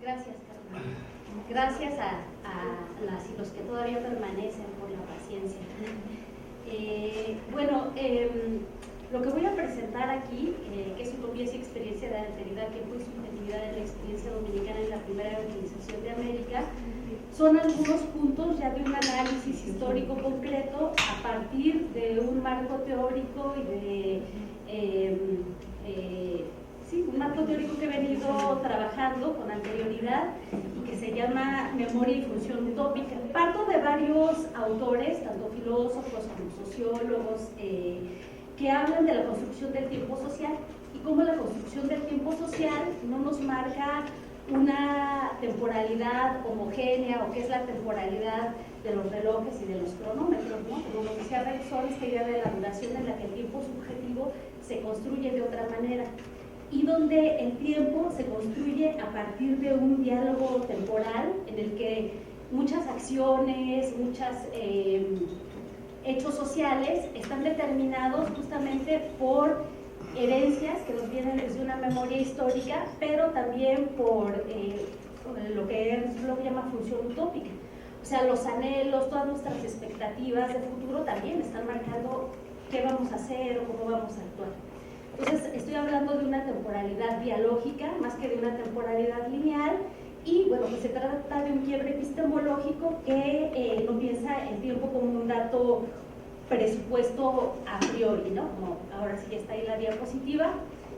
Gracias, Carmen. Gracias a las y los que todavía permanecen por la paciencia. Lo que voy a presentar aquí, que es Utopías y Experiencia de la Alteridad, Tiempo y Subjetividad en la Experiencia Dominicana en la Primera Evangelización de América, son algunos puntos ya de un análisis histórico concreto a partir de un marco teórico y de un marco teórico que he venido trabajando con anterioridad y que se llama Memoria y Función Utópica. Parto de varios autores, tanto filósofos como sociólogos, que hablan de la construcción del tiempo social y cómo la construcción del tiempo social no nos marca una temporalidad homogénea o qué es la temporalidad de los relojes y de los cronómetros, ¿no? Como lo decía Bergson, esta idea de la duración en la que el tiempo subjetivo se construye de otra manera y donde el tiempo se construye a partir de un diálogo temporal en el que muchas acciones, muchos hechos sociales están determinados justamente por herencias que nos vienen desde una memoria histórica, pero también por lo que lo llama función utópica. O sea, los anhelos, todas nuestras expectativas de futuro también están marcando qué vamos a hacer o cómo vamos a actuar. Entonces, estoy hablando de una temporalidad dialógica más que de una temporalidad lineal y, bueno, pues se trata de un quiebre epistemológico que no piensa el tiempo como un dato presupuesto a priori, ¿no? Como ahora sí está ahí la diapositiva,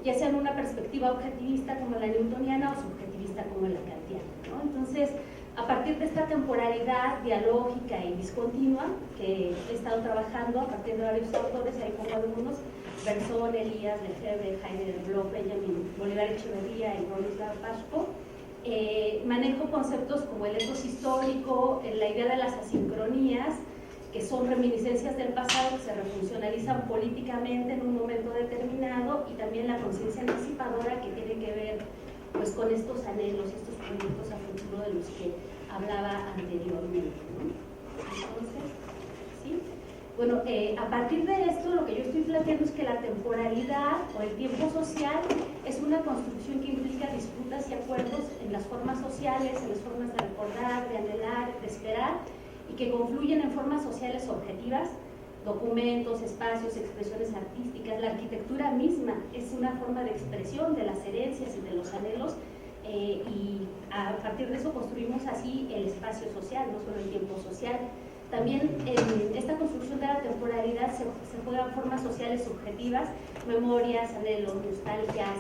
ya sea en una perspectiva objetivista como la newtoniana o subjetivista como la kantiana, ¿no? Entonces, a partir de esta temporalidad dialógica y discontinua que he estado trabajando a partir de varios autores, ahí pongo algunos, Bergson, Elías, Lefebvre, Heidegger, Bloch, Benjamin, Bolívar Echeverría y Bronislaw Pashko, manejo conceptos como el etos histórico, la idea de las asincronías, que son reminiscencias del pasado que se refuncionalizan políticamente en un momento determinado, y también la conciencia anticipadora que tiene que ver pues con estos anhelos, estos proyectos a futuro de los que hablaba anteriormente, ¿no? Entonces, ¿sí? Bueno, a partir de esto lo que yo estoy planteando es que la temporalidad o el tiempo social es una construcción que implica disputas y acuerdos en las formas sociales, en las formas de recordar, de anhelar, de esperar, y que confluyen en formas sociales objetivas, documentos, espacios, expresiones artísticas. La arquitectura misma es una forma de expresión de las herencias y de los anhelos, y a partir de eso construimos así el espacio social, no solo el tiempo social. También en esta construcción de la temporalidad se juegan formas sociales subjetivas, memorias, anhelos, nostalgias,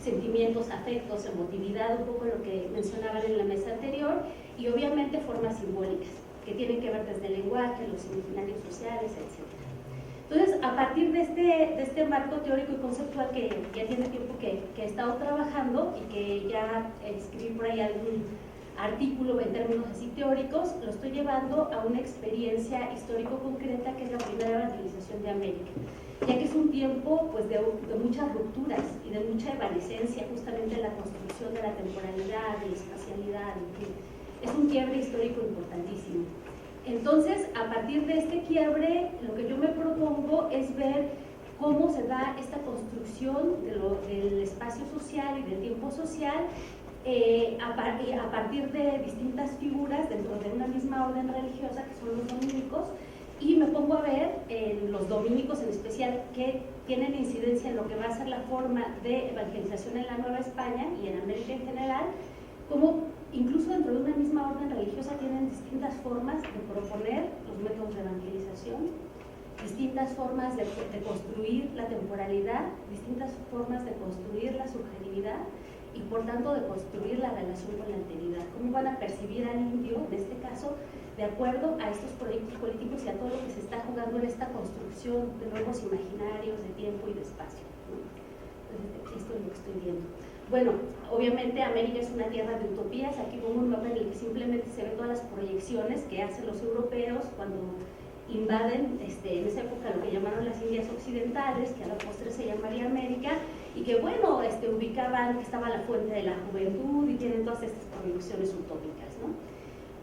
sentimientos, afectos, emotividad, un poco lo que mencionaban en la mesa anterior, y obviamente formas simbólicas que tienen que ver desde el lenguaje, los imaginarios sociales, etc. Entonces, a partir de este marco teórico y conceptual que ya tiene tiempo que he estado trabajando y que ya escribí por ahí algún artículo en términos así teóricos, lo estoy llevando a una experiencia histórico-concreta que es la Primera Evangelización de América, ya que es un tiempo pues, de muchas rupturas y de mucha evanescencia justamente en la construcción de la temporalidad, de la espacialidad, en fin. Es un quiebre histórico importantísimo. Entonces, a partir de este quiebre, lo que yo me propongo es ver cómo se da esta construcción del espacio social y del tiempo social a partir de distintas figuras dentro de una misma orden religiosa que son los dominicos, y me pongo a ver los dominicos en especial que tienen incidencia en lo que va a ser la forma de evangelización en la Nueva España y en América en general, como incluso dentro de una misma orden religiosa tienen distintas formas de proponer los métodos de evangelización, distintas formas de construir la temporalidad, distintas formas de construir la subjetividad y por tanto de construir la relación con la alteridad. ¿Cómo van a percibir al indio, en este caso, de acuerdo a estos proyectos políticos y a todo lo que se está jugando en esta construcción de nuevos imaginarios de tiempo y de espacio, ¿no? Entonces, esto es lo que estoy viendo. Bueno, obviamente América es una tierra de utopías. Aquí pongo un mapa en el que simplemente se ven todas las proyecciones que hacen los europeos cuando invaden en esa época lo que llamaron las Indias Occidentales, que a la postre se llamaría América, y que bueno, ubicaban que estaba la fuente de la juventud y tienen todas estas proyecciones utópicas, ¿no?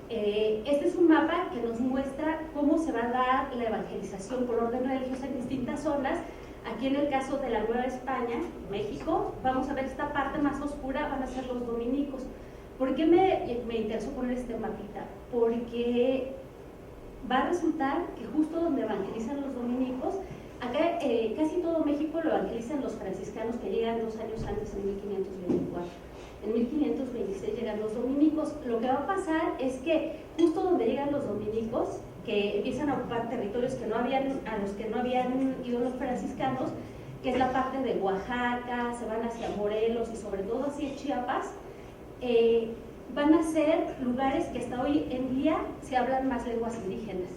Este es un mapa que nos muestra cómo se va a dar la evangelización por orden religioso en distintas zonas. Aquí en el caso de la Nueva España, México, vamos a ver esta parte más oscura, van a ser los dominicos, ¿Por qué me interesó poner este mapita? Porque va a resultar que justo donde evangelizan los dominicos, acá casi todo México lo evangelizan los franciscanos que llegan 2 años antes, en 1524. En 1526 llegan los dominicos. Lo que va a pasar es que justo donde llegan los dominicos, que empiezan a ocupar territorios que a los que no habían ido los franciscanos, que es la parte de Oaxaca, se van hacia Morelos y sobre todo hacia Chiapas, van a ser lugares que hasta hoy en día se hablan más lenguas indígenas.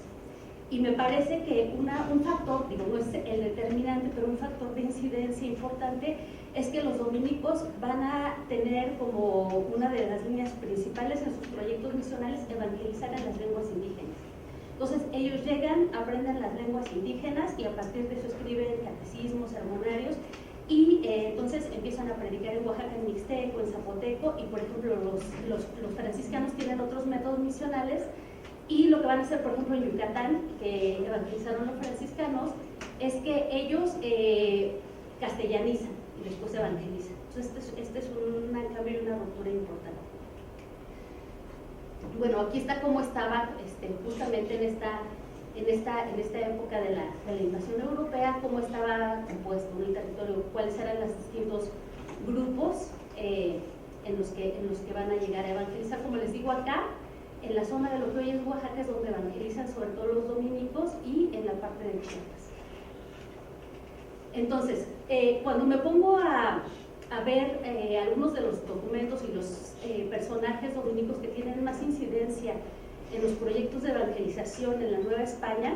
Y me parece que un factor, digo, no es el determinante, pero un factor de incidencia importante es que los dominicos van a tener como una de las líneas principales en sus proyectos misionales evangelizar en las lenguas indígenas. Entonces ellos llegan, aprenden las lenguas indígenas y a partir de eso escriben catecismos, sermonarios y entonces empiezan a predicar en Oaxaca, en mixteco, en zapoteco y por ejemplo los franciscanos tienen otros métodos misionales y lo que van a hacer por ejemplo en Yucatán, que evangelizaron los franciscanos, es que ellos castellanizan y después evangelizan. Entonces este es un cambio y una ruptura importante. Bueno, aquí está cómo estaba justamente en esta época de la invasión europea, cómo estaba compuesto el territorio, cuáles eran los distintos grupos en los que van a llegar a evangelizar. Como les digo, acá, en la zona de lo que hoy es Oaxaca, es donde evangelizan sobre todo los dominicos y en la parte de Chiapas. Entonces, cuando me pongo a ver algunos de los documentos y los personajes dominicos que tienen más incidencia en los proyectos de evangelización en la Nueva España,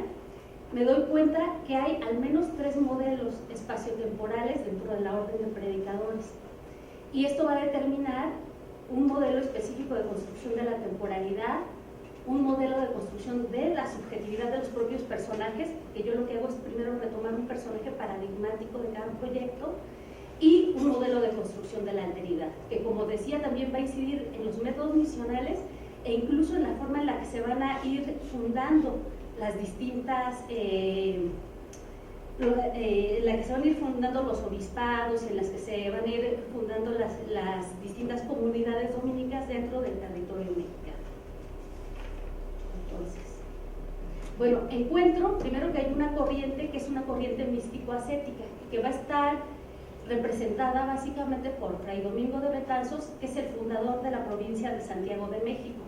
me doy cuenta que hay al menos 3 modelos espaciotemporales dentro de la orden de predicadores. Y esto va a determinar un modelo específico de construcción de la temporalidad, un modelo de construcción de la subjetividad de los propios personajes, que yo lo que hago es primero retomar un personaje paradigmático de cada proyecto, y un modelo de construcción de la alteridad, que como decía también va a incidir en los métodos misionales e incluso en la forma en la que se van a ir fundando las distintas, en la que se van a ir fundando los obispados, en las que se van a ir fundando las distintas comunidades dominicas dentro del territorio mexicano. Entonces, bueno, encuentro primero que hay una corriente que es una corriente místico-ascética, que va a estar representada básicamente por Fray Domingo de Betanzos, que es el fundador de la provincia de Santiago de México.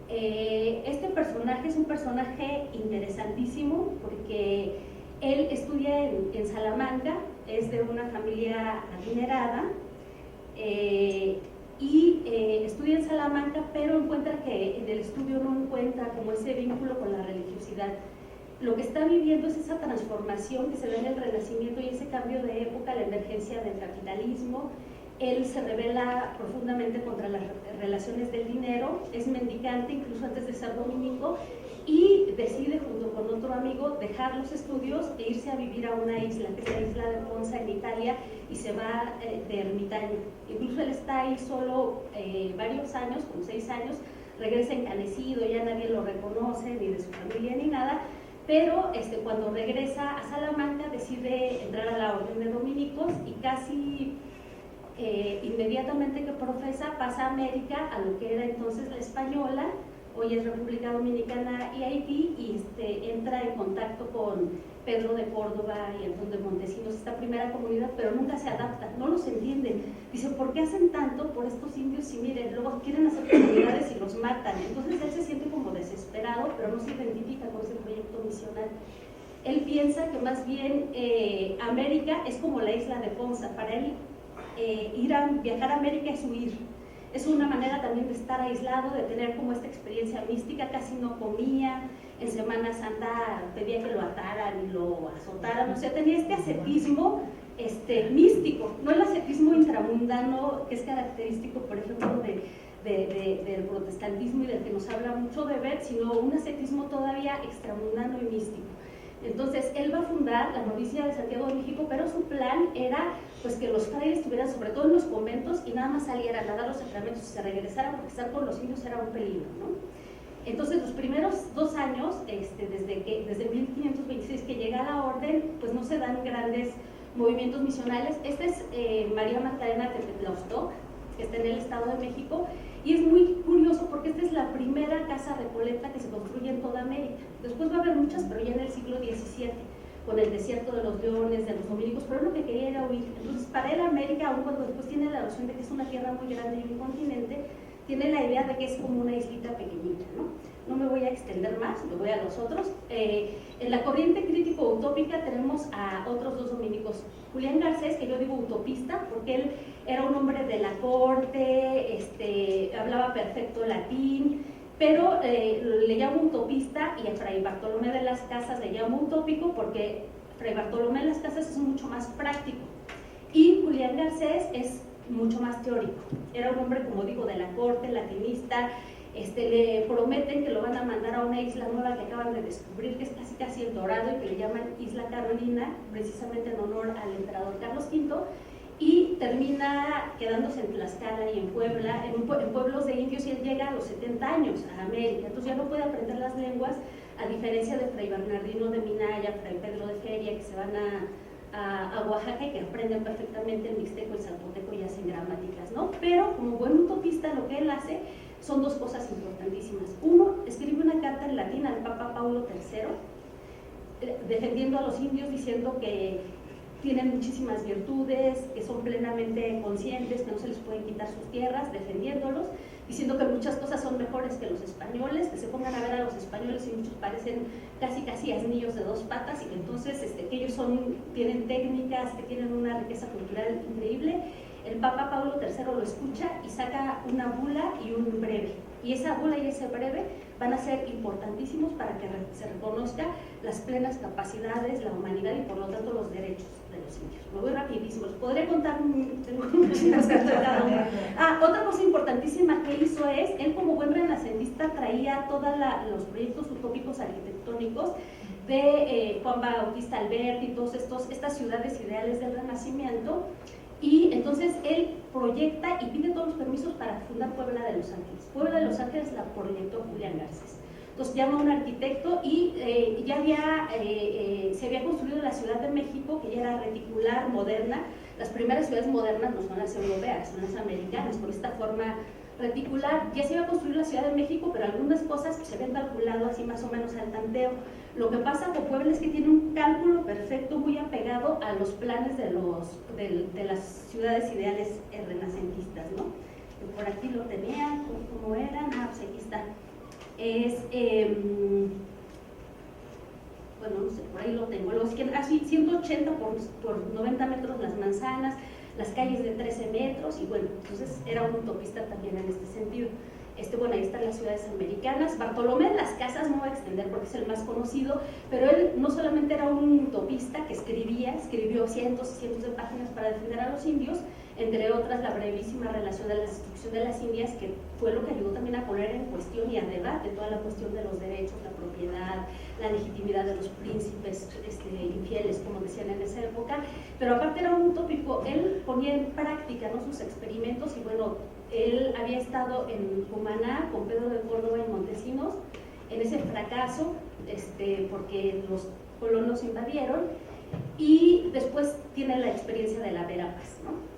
Este personaje es un personaje interesantísimo porque él estudia en Salamanca, es de una familia adinerada y estudia en Salamanca, pero encuentra que en el estudio no encuentra como ese vínculo con la religiosidad. Lo que está viviendo es esa transformación que se da en el Renacimiento y ese cambio de época, la emergencia del capitalismo. Él se rebela profundamente contra las relaciones del dinero, es mendicante incluso antes de ser dominico y decide junto con otro amigo dejar los estudios e irse a vivir a una isla, que es la isla de Ponza en Italia, y se va de ermitaño. Incluso él está ahí solo varios años, como 6 años, regresa encanecido, ya nadie lo reconoce, ni de su familia ni nada, pero cuando regresa a Salamanca decide entrar a la orden de dominicos y casi inmediatamente que profesa pasa a América, a lo que era entonces la Española, hoy es República Dominicana y Haití, y entra en contacto con Pedro de Córdoba y Antón de Montesinos, esta primera comunidad, pero nunca se adaptan, no los entienden. Dicen, ¿por qué hacen tanto por estos indios? Y miren, luego quieren hacer comunidades y los matan. Entonces él se siente como desesperado, pero no se identifica con ese proyecto misional. Él piensa que más bien América es como la isla de Ponza. Para él viajar a América es huir. Es una manera también de estar aislado, de tener como esta experiencia mística. Casi no comía, en Semana Santa pedía que lo ataran y lo azotaran, o sea, tenía este ascetismo místico, no el ascetismo intramundano que es característico, por ejemplo, del protestantismo y del que nos habla mucho de Beth, sino un ascetismo todavía extramundano y místico. Entonces, él va a fundar la novicia de Santiago de México, pero su plan era pues que los frailes estuvieran sobre todo en los conventos y nada más salieran a dar los sacramentos y se regresaran, porque estar con los indios era un peligro, ¿no? Entonces, los primeros 2 años, desde 1526 que llega a la orden, pues no se dan grandes movimientos misionales. Esta es María Magdalena de Tepetlaostoc, que está en el Estado de México, Y es muy curioso porque esta es la primera casa recoleta que se construye en toda América. Después va a haber muchas, pero ya en el siglo XVII, con el desierto de los leones, de los dominicos, pero lo que quería era huir. Entonces, para él América, aun cuando después tiene la noción de que es una tierra muy grande y un continente, tiene la idea de que es como una islita pequeñita, ¿no? No me voy a extender más, me voy a los otros. En la corriente crítico-utópica tenemos a otros dos dominicos. Julián Garcés, que yo digo utopista, porque él era un hombre de la corte, hablaba perfecto latín, pero le llamo utopista, y a Fray Bartolomé de las Casas le llamo utópico porque Fray Bartolomé de las Casas es mucho más práctico. Y Julián Garcés es mucho más teórico. Era un hombre, como digo, de la corte, latinista. Le prometen que lo van a mandar a una isla nueva que acaban de descubrir, que es casi el Dorado, y que le llaman Isla Carolina, precisamente en honor al emperador Carlos V, y termina quedándose en Tlaxcala y en Puebla, en pueblos de indios, y él llega a los 70 años a América. Entonces ya no puede aprender las lenguas, a diferencia de Fray Bernardino de Minaya, Fray Pedro de Feria, que se van a Oaxaca y que aprenden perfectamente el mixteco, el zapoteco y hacen gramáticas, ¿no? Pero como buen utopista lo que él hace son dos cosas importantísimas. Uno, escribe una carta en latín al Papa Paulo III, defendiendo a los indios, diciendo que tienen muchísimas virtudes, que son plenamente conscientes, que no se les pueden quitar sus tierras, defendiéndolos, diciendo que muchas cosas son mejores que los españoles, que se pongan a ver a los españoles y muchos parecen casi asnillos de dos patas, y que entonces que ellos tienen técnicas, que tienen una riqueza cultural increíble. El Papa Paulo III lo escucha y saca una bula y un breve, y esa bula y ese breve van a ser importantísimos para que se reconozca las plenas capacidades, la humanidad y por lo tanto los derechos de los indios. Me voy rapidísimo, les podré contar otra cosa importantísima que hizo es, él como buen renacentista traía todos los proyectos utópicos arquitectónicos de Juan Bautista Alberti y todas estas ciudades ideales del Renacimiento. Y entonces él proyecta y pide todos los permisos para fundar Puebla de Los Ángeles. Puebla de Los Ángeles la proyectó Julián Garcés. Entonces llama a un arquitecto y ya se había construido la Ciudad de México, que ya era reticular, moderna. Las primeras ciudades modernas no son las europeas, son las americanas, con esta forma reticular. Ya se iba a construir la Ciudad de México, pero algunas cosas se habían calculado así más o menos al tanteo. Lo que pasa con Puebla es que tiene un cálculo perfecto, muy apegado a los planes de las ciudades ideales renacentistas, ¿no? Por aquí lo tenía, ¿cómo eran? Pues aquí está. Bueno, no sé, por ahí lo tengo. Así, 180 por 90 metros las manzanas, las calles de 13 metros, y bueno, entonces era un utopista también en este sentido. Bueno, ahí están las ciudades americanas. Bartolomé de las Casas no voy a extender porque es el más conocido, pero él no solamente era un utopista que escribió cientos y cientos de páginas para defender a los indios, entre otras la brevísima relación de la destrucción de las Indias, que fue lo que ayudó también a poner en cuestión y a debate toda la cuestión de los derechos, la propiedad, la legitimidad de los príncipes infieles, como decían en esa época. Pero aparte era un utópico, él ponía en práctica, ¿no?, sus experimentos, y bueno, él había estado en Cumaná con Pedro de Córdoba y Montesinos, en ese fracaso, porque los colonos invadieron, y después tiene la experiencia de la Verapaz, ¿no?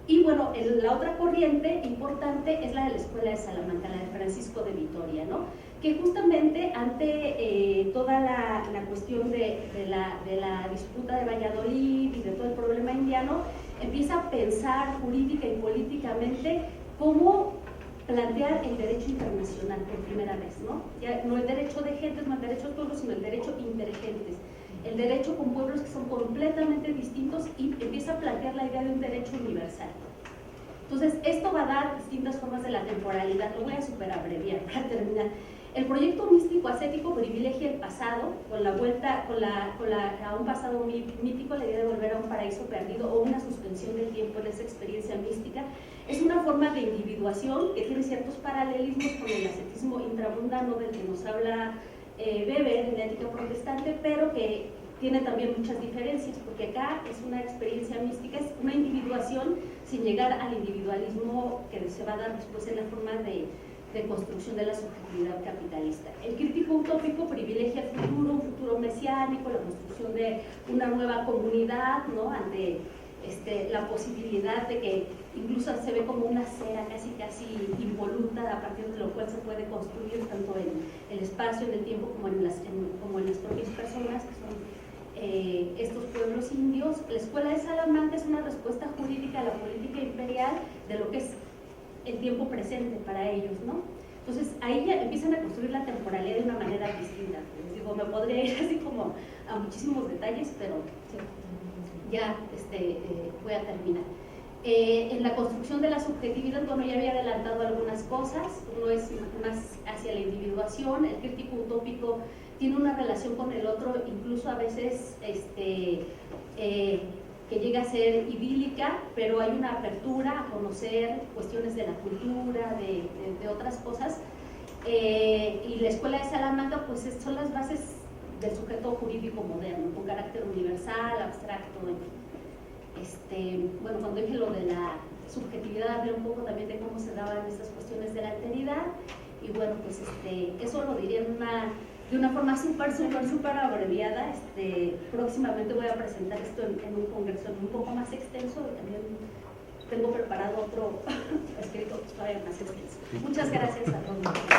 Y bueno, la otra corriente importante es la de la Escuela de Salamanca, la de Francisco de Vitoria, ¿no? Que justamente ante toda la cuestión de la disputa de Valladolid y de todo el problema indiano, empieza a pensar jurídica y políticamente cómo plantear el derecho internacional por primera vez, ¿no? Ya no el derecho de gentes, no el derecho de pueblos, sino el derecho intergentes, el derecho con pueblos que son completamente distintos, y empieza a plantear la idea de un derecho universal. Entonces, esto va a dar distintas formas de la temporalidad. Lo voy a super abreviar para terminar. El proyecto místico ascético privilegia el pasado, con la vuelta a un pasado mítico, la idea de volver a un paraíso perdido o una suspensión del tiempo en esa experiencia mística. Es una forma de individuación que tiene ciertos paralelismos con el ascetismo intramundano del que nos habla Weber en la ética protestante, pero que tiene también muchas diferencias, porque acá es una experiencia mística, es una individuación sin llegar al individualismo que se va a dar después en la forma de construcción de la subjetividad capitalista. El crítico utópico privilegia el futuro, un futuro mesiánico, la construcción de una nueva comunidad, ¿no?, ante la posibilidad de que incluso se ve como una cera casi involuta, a partir de lo cual se puede construir tanto en el espacio, en el tiempo, como en las propias personas que son estos pueblos indios. La Escuela de Salamanca es una respuesta jurídica a la política imperial de lo que es el tiempo presente para ellos, ¿no? Entonces ahí ya empiezan a construir la temporalidad de una manera distinta. Les digo, me podría ir así como a muchísimos detalles, pero sí, ya voy a terminar. En la construcción de la subjetividad, bueno, ya había adelantado algunas cosas. Uno es más hacia la individuación. El crítico utópico tiene una relación con el otro, incluso a veces que llega a ser idílica, pero hay una apertura a conocer cuestiones de la cultura, de otras cosas. Y la Escuela de Salamanca, pues son las bases del sujeto jurídico moderno, con carácter universal, abstracto. Bueno, cuando dije lo de la subjetividad, hablé un poco también de cómo se daban estas cuestiones de la alteridad, y bueno, pues eso lo diría de una forma súper abreviada. Próximamente voy a presentar esto en un congreso un poco más extenso, y también tengo preparado otro escrito todavía más extenso. Muchas gracias a todos.